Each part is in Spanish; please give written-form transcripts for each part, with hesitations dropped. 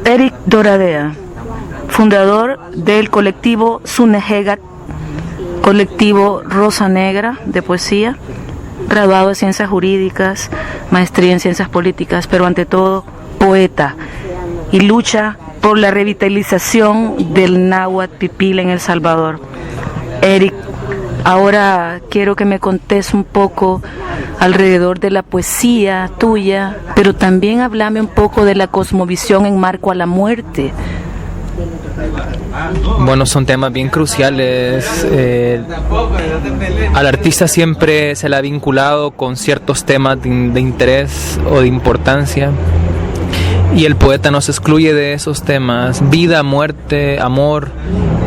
Eric Doradea, fundador del colectivo Sunehegat, colectivo Rosa Negra de poesía, graduado de Ciencias Jurídicas, maestría en Ciencias Políticas, pero ante todo poeta, y lucha por la revitalización del náhuatl pipil en El Salvador. Eric, ahora quiero que me contes un poco alrededor de la poesía tuya, pero también háblame un poco de la cosmovisión en marco a la muerte. Bueno, son temas bien cruciales. Al artista siempre se le ha vinculado con ciertos temas de interés o de importancia, y el poeta no se excluye de esos temas: vida, muerte, amor,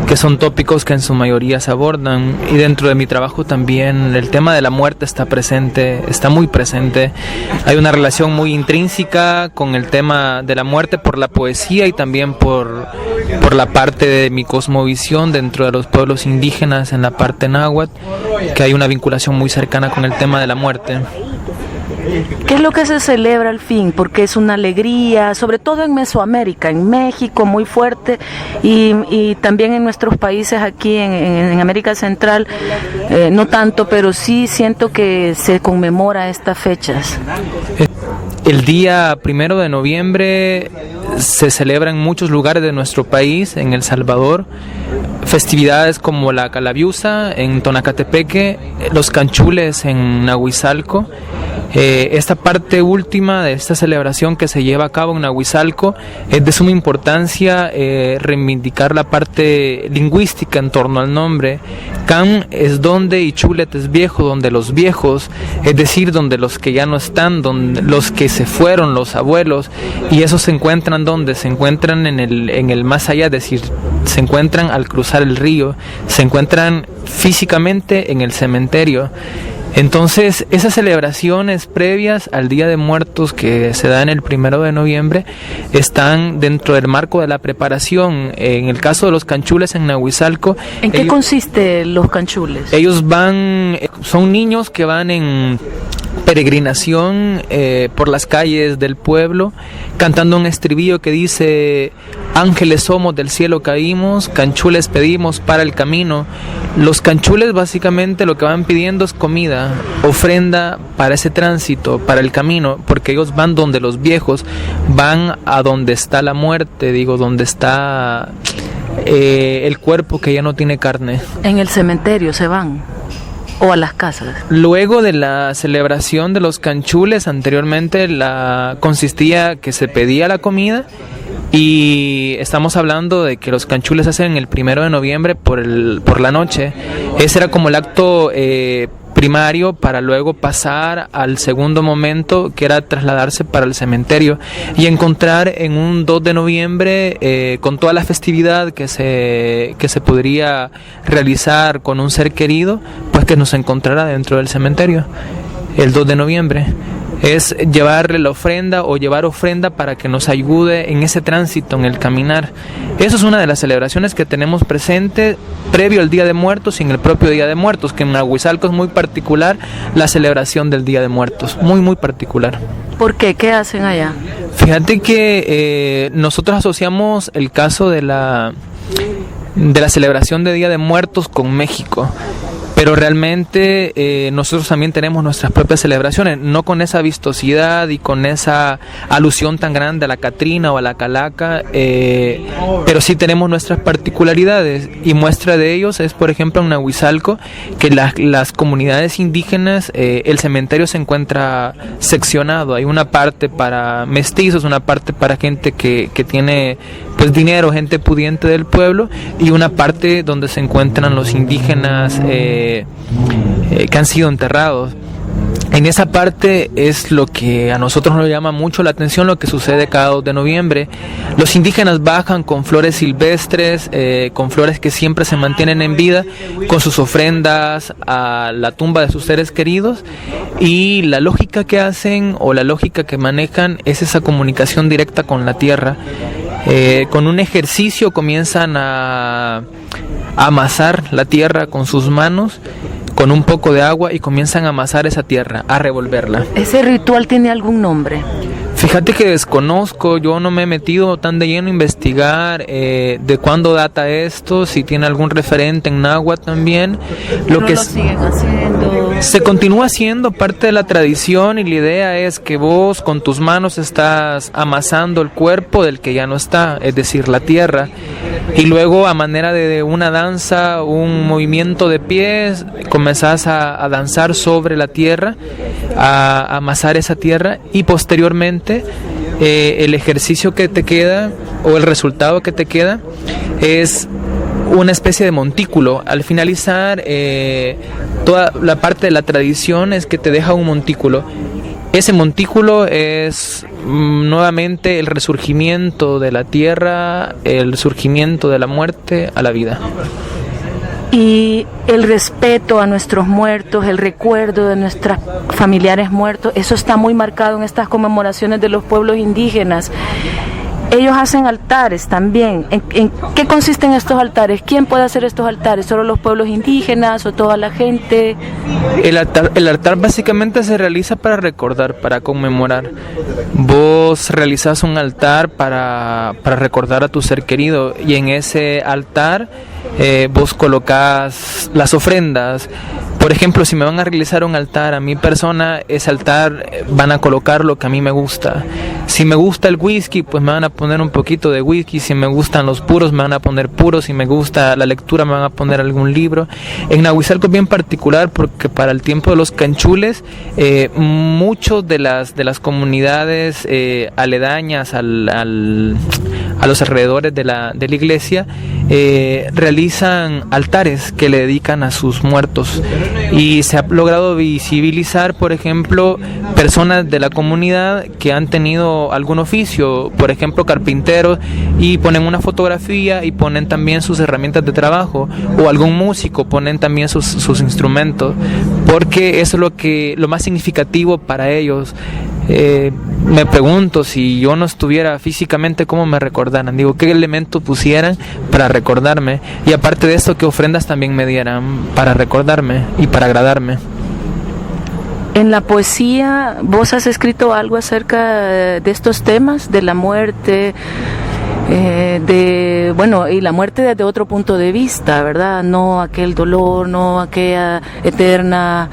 que son tópicos que en su mayoría se abordan. Y dentro de mi trabajo también el tema de la muerte está presente, está muy presente. Hay una relación muy intrínseca con el tema de la muerte por la poesía y también por la parte de mi cosmovisión dentro de los pueblos indígenas en la parte náhuatl, que hay una vinculación muy cercana con el tema de la muerte. ¿Qué es lo que se celebra al fin? Porque es una alegría, sobre todo en Mesoamérica, en México muy fuerte, y también en nuestros países aquí en América Central, no tanto, pero sí siento que se conmemora estas fechas. El día 1 de noviembre se celebra en muchos lugares de nuestro país, en El Salvador, festividades como la Calabiusa en Tonacatepeque, los canchules en Nahuizalco. Esta parte última de esta celebración que se lleva a cabo en Nahuizalco es de suma importancia reivindicar la parte lingüística en torno al nombre. Can es donde y Chulet es viejo, donde los viejos, es decir, donde los que ya no están, donde los que se fueron, los abuelos, y esos se encuentran donde se encuentran en el más allá, es decir, se encuentran al cruzar el río, se encuentran físicamente en el cementerio. Entonces, esas celebraciones previas al Día de Muertos que se dan el 1 de noviembre están dentro del marco de la preparación. En el caso de los canchules en Nahuizalco, ¿en qué consiste los canchules? Ellos son niños que van en peregrinación por las calles del pueblo, cantando un estribillo que dice: ángeles somos, del cielo caímos, canchules pedimos para el camino. Los canchules básicamente lo que van pidiendo es comida, ofrenda para ese tránsito, para el camino, porque ellos van donde los viejos, van a donde está la muerte, donde está el cuerpo que ya no tiene carne. ¿En el cementerio se van? ¿O a las casas? Luego de la celebración de los canchules, anteriormente consistía que se pedía la comida, y estamos hablando de que los canchules se hacen el 1 de noviembre por la noche. Ese era como el acto primario para luego pasar al segundo momento, que era trasladarse para el cementerio y encontrar en un 2 de noviembre con toda la festividad que se podría realizar con un ser querido, pues que nos encontrara dentro del cementerio el 2 de noviembre. Es llevarle la ofrenda o llevar ofrenda para que nos ayude en ese tránsito, en el caminar. Eso es una de las celebraciones que tenemos presente previo al Día de Muertos y en el propio Día de Muertos, que en Nahuizalco es muy particular la celebración del Día de Muertos, muy muy particular. ¿Por qué? ¿Qué hacen allá? Fíjate que nosotros asociamos el caso de la celebración de Día de Muertos con México. Pero realmente nosotros también tenemos nuestras propias celebraciones, no con esa vistosidad y con esa alusión tan grande a la Catrina o a la Calaca, pero sí tenemos nuestras particularidades, y muestra de ellos es, por ejemplo, en Nahuizalco, que las comunidades indígenas, el cementerio se encuentra seccionado. Hay una parte para mestizos, una parte para gente que tiene pues dinero, gente pudiente del pueblo, y una parte donde se encuentran los indígenas que han sido enterrados. En esa parte es lo que a nosotros nos llama mucho la atención, lo que sucede cada 2 de noviembre. Los indígenas bajan con flores silvestres, con flores que siempre se mantienen en vida, con sus ofrendas a la tumba de sus seres queridos, y la lógica que hacen o la lógica que manejan es esa comunicación directa con la tierra. Con un ejercicio comienzan a amasar la tierra con sus manos, con un poco de agua, y comienzan a amasar esa tierra, a revolverla. ¿Ese ritual tiene algún nombre? Fíjate que desconozco, yo no me he metido tan de lleno a investigar de cuándo data esto, si tiene algún referente en náhuatl también. Lo siguen haciendo. Se continúa haciendo parte de la tradición, y la idea es que vos con tus manos estás amasando el cuerpo del que ya no está, es decir, la tierra, y luego a manera de una danza, un movimiento de pies, comenzás a danzar sobre la tierra, a amasar esa tierra, y posteriormente el ejercicio que te queda o el resultado que te queda es una especie de montículo. Al finalizar, toda la parte de la tradición es que te deja un montículo. Ese montículo es nuevamente el resurgimiento de la tierra, el surgimiento de la muerte a la vida. Y el respeto a nuestros muertos, el recuerdo de nuestros familiares muertos, eso está muy marcado en estas conmemoraciones de los pueblos indígenas. Ellos hacen altares también. ¿En qué consisten estos altares? ¿Quién puede hacer estos altares? ¿Solo los pueblos indígenas o toda la gente? El altar básicamente se realiza para recordar, para conmemorar. Vos realizás un altar para recordar a tu ser querido, y en ese altar vos colocás las ofrendas. Por ejemplo, si me van a realizar un altar a mi persona, ese altar van a colocar lo que a mí me gusta. Si me gusta el whisky, pues me van a poner un poquito de whisky. Si me gustan los puros, me van a poner puros. Si me gusta la lectura, me van a poner algún libro. En Nahuizalco es bien particular porque para el tiempo de los canchules, muchos de las comunidades aledañas a los alrededores de la iglesia realizan altares que le dedican a sus muertos, y se ha logrado visibilizar, por ejemplo, personas de la comunidad que han tenido algún oficio, por ejemplo carpinteros, y ponen una fotografía y ponen también sus herramientas de trabajo, o algún músico, ponen también sus instrumentos, porque eso es lo más significativo para ellos. Me pregunto, si yo no estuviera físicamente, ¿cómo me recordaran? Digo, ¿qué elementos pusieran para recordarme? Y aparte de esto, ¿qué ofrendas también me dieran para recordarme y para agradarme? En la poesía, ¿vos has escrito algo acerca de estos temas, de la muerte? Y la muerte desde otro punto de vista, ¿verdad? No aquel dolor, no aquella eterna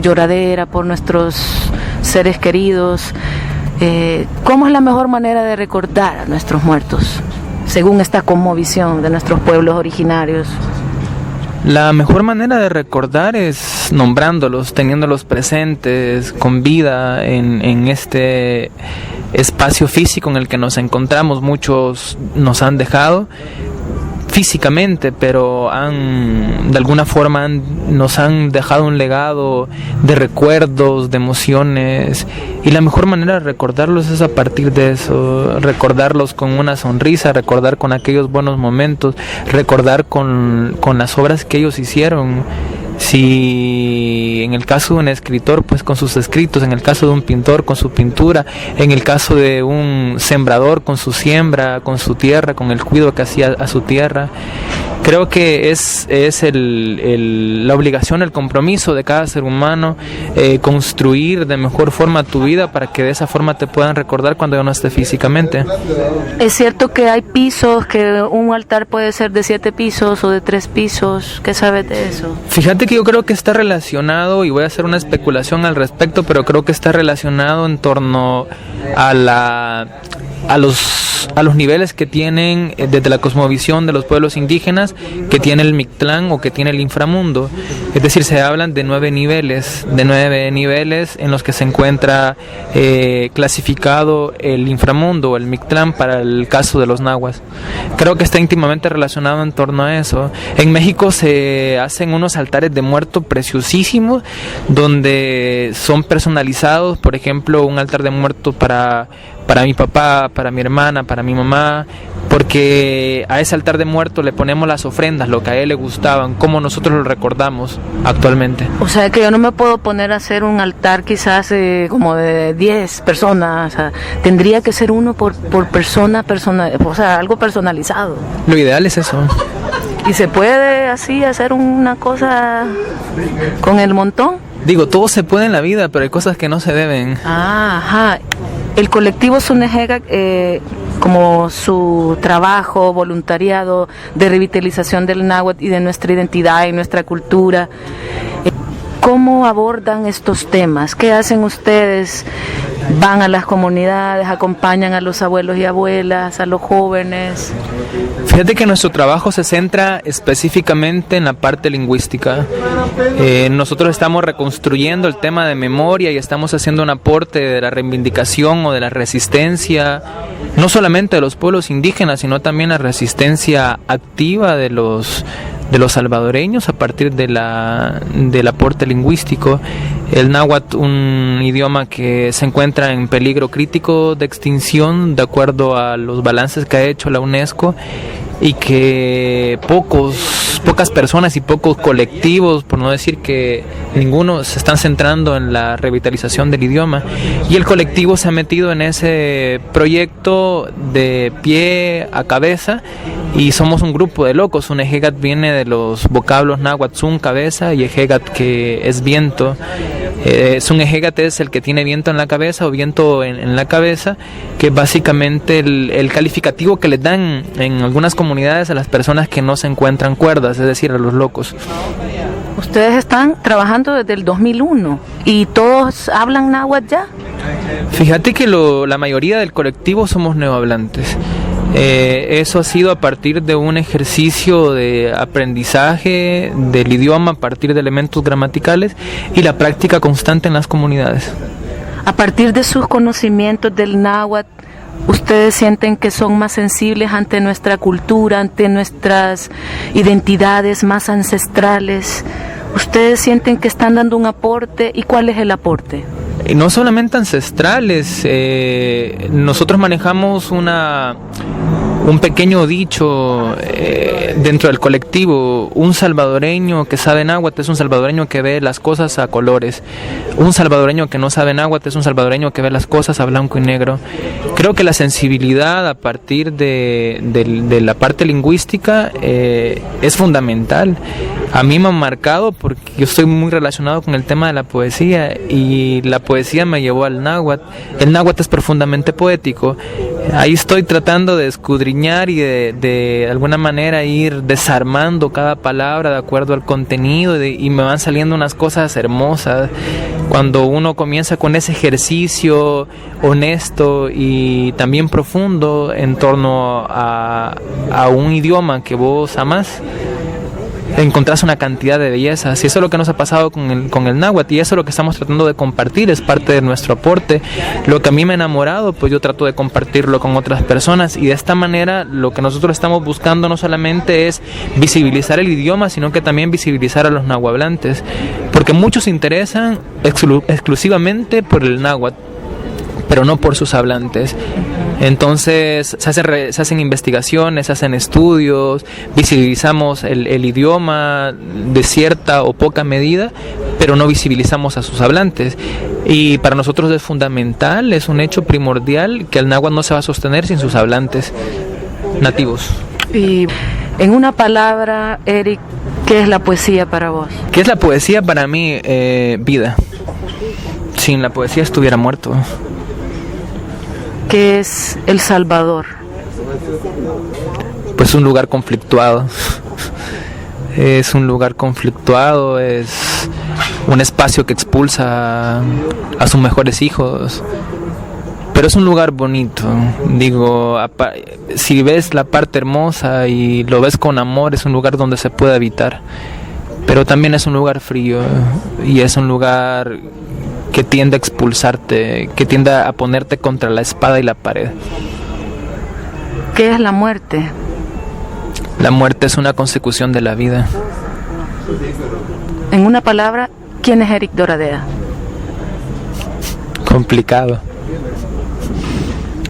lloradera por nuestros seres queridos. ¿Cómo es la mejor manera de recordar a nuestros muertos, según esta cosmovisión de nuestros pueblos originarios? La mejor manera de recordar es nombrándolos, teniéndolos presentes, con vida en este espacio físico en el que nos encontramos. Muchos nos han dejado físicamente, pero de alguna forma nos han dejado un legado de recuerdos, de emociones, y la mejor manera de recordarlos es a partir de eso, recordarlos con una sonrisa, recordar con aquellos buenos momentos, recordar con las obras que ellos hicieron. Si en el caso de un escritor, pues con sus escritos; en el caso de un pintor, con su pintura; en el caso de un sembrador, con su siembra, con su tierra, con el cuidado que hacía a su tierra. Creo que es la obligación, el compromiso de cada ser humano, construir de mejor forma tu vida para que de esa forma te puedan recordar cuando ya no esté físicamente. ¿Es cierto que hay pisos, que un altar puede ser de 7 pisos o de 3 pisos? ¿Qué sabes de eso? Fíjate que yo creo que está relacionado, y voy a hacer una especulación al respecto, pero creo que está relacionado en torno a los niveles que tienen desde la cosmovisión de los pueblos indígenas, que tiene el Mictlán o que tiene el inframundo. Es decir, se hablan de 9 niveles en los que se encuentra clasificado el inframundo o el Mictlán para el caso de los nahuas. Creo que está íntimamente relacionado en torno a eso. En México se hacen unos altares de muerto preciosísimos, donde son personalizados. Por ejemplo, un altar de muerto para mi papá, para mi hermana, para mi mamá, porque a ese altar de muerto le ponemos las ofrendas, lo que a él le gustaban, como nosotros lo recordamos actualmente. O sea que yo no me puedo poner a hacer un altar quizás como de 10 personas, o sea, tendría que ser uno por persona, o sea, algo personalizado. Lo ideal es eso. ¿Y se puede así hacer una cosa con el montón? Digo, todo se puede en la vida, pero hay cosas que no se deben. Ajá. El colectivo Sunejega, como su trabajo, voluntariado de revitalización del náhuatl y de nuestra identidad y nuestra cultura, ¿cómo abordan estos temas? ¿Qué hacen ustedes? ¿Van a las comunidades, acompañan a los abuelos y abuelas, a los jóvenes? Fíjate que nuestro trabajo se centra específicamente en la parte lingüística. Nosotros estamos reconstruyendo el tema de memoria y estamos haciendo un aporte de la reivindicación o de la resistencia, no solamente de los pueblos indígenas, sino también la resistencia activa de los salvadoreños a partir del aporte lingüístico. El náhuatl, un idioma que se encuentra en peligro crítico de extinción de acuerdo a los balances que ha hecho la UNESCO, y que pocas personas y pocos colectivos, por no decir que ninguno, se están centrando en la revitalización del idioma, y el colectivo se ha metido en ese proyecto de pie a cabeza, y somos un grupo de locos. Sunehegat viene de los vocablos náhuatl sun, cabeza, y ejegat, que es viento. Sunehegat es el que tiene viento en la cabeza o viento en la cabeza, que es básicamente el calificativo que le dan en algunas comunidades a las personas que no se encuentran cuerdas, es decir, a los locos. Ustedes están trabajando desde el 2001 y todos hablan náhuatl ya. Fíjate que la mayoría del colectivo somos neohablantes. Eso ha sido a partir de un ejercicio de aprendizaje del idioma a partir de elementos gramaticales y la práctica constante en las comunidades. A partir de sus conocimientos del náhuatl, ¿ustedes sienten que son más sensibles ante nuestra cultura, ante nuestras identidades más ancestrales? ¿Ustedes sienten que están dando un aporte? ¿Y cuál es el aporte? Y no solamente ancestrales, nosotros manejamos un pequeño dicho dentro del colectivo: un salvadoreño que sabe náhuatl es un salvadoreño que ve las cosas a colores, un salvadoreño que no sabe náhuatl es un salvadoreño que ve las cosas a blanco y negro. Creo que la sensibilidad a partir de la parte lingüística es fundamental. A mí me han marcado porque yo estoy muy relacionado con el tema de la poesía, y la poesía me llevó al náhuatl. El náhuatl es profundamente poético. Ahí estoy tratando de escudriñar y de alguna manera ir desarmando cada palabra de acuerdo al contenido, y me van saliendo unas cosas hermosas. Cuando uno comienza con ese ejercicio honesto y también profundo en torno a un idioma que vos amás, encontrás una cantidad de bellezas, y eso es lo que nos ha pasado con el náhuatl, y eso es lo que estamos tratando de compartir, es parte de nuestro aporte. Lo que a mí me ha enamorado, pues yo trato de compartirlo con otras personas, y de esta manera lo que nosotros estamos buscando no solamente es visibilizar el idioma, sino que también visibilizar a los nahuablantes, porque muchos se interesan exclusivamente por el náhuatl, pero no por sus hablantes. Entonces se hacen investigaciones, se hacen estudios, visibilizamos el idioma de cierta o poca medida, pero no visibilizamos a sus hablantes. Y para nosotros es fundamental, es un hecho primordial, que el náhuatl no se va a sostener sin sus hablantes nativos. Y en una palabra, Eric, ¿qué es la poesía para vos? ¿Qué es la poesía para mí? Vida. Sin la poesía estuviera muerto. ¿Qué es El Salvador? Pues un lugar conflictuado. Es un lugar conflictuado, es un espacio que expulsa a sus mejores hijos, pero es un lugar bonito. Digo, si ves la parte hermosa y lo ves con amor, es un lugar donde se puede habitar, pero también es un lugar frío, y es un lugar que tiende a expulsarte, que tiende a ponerte contra la espada y la pared. ¿Qué es la muerte? La muerte es una consecución de la vida. En una palabra, ¿quién es Eric Doradea? Complicado.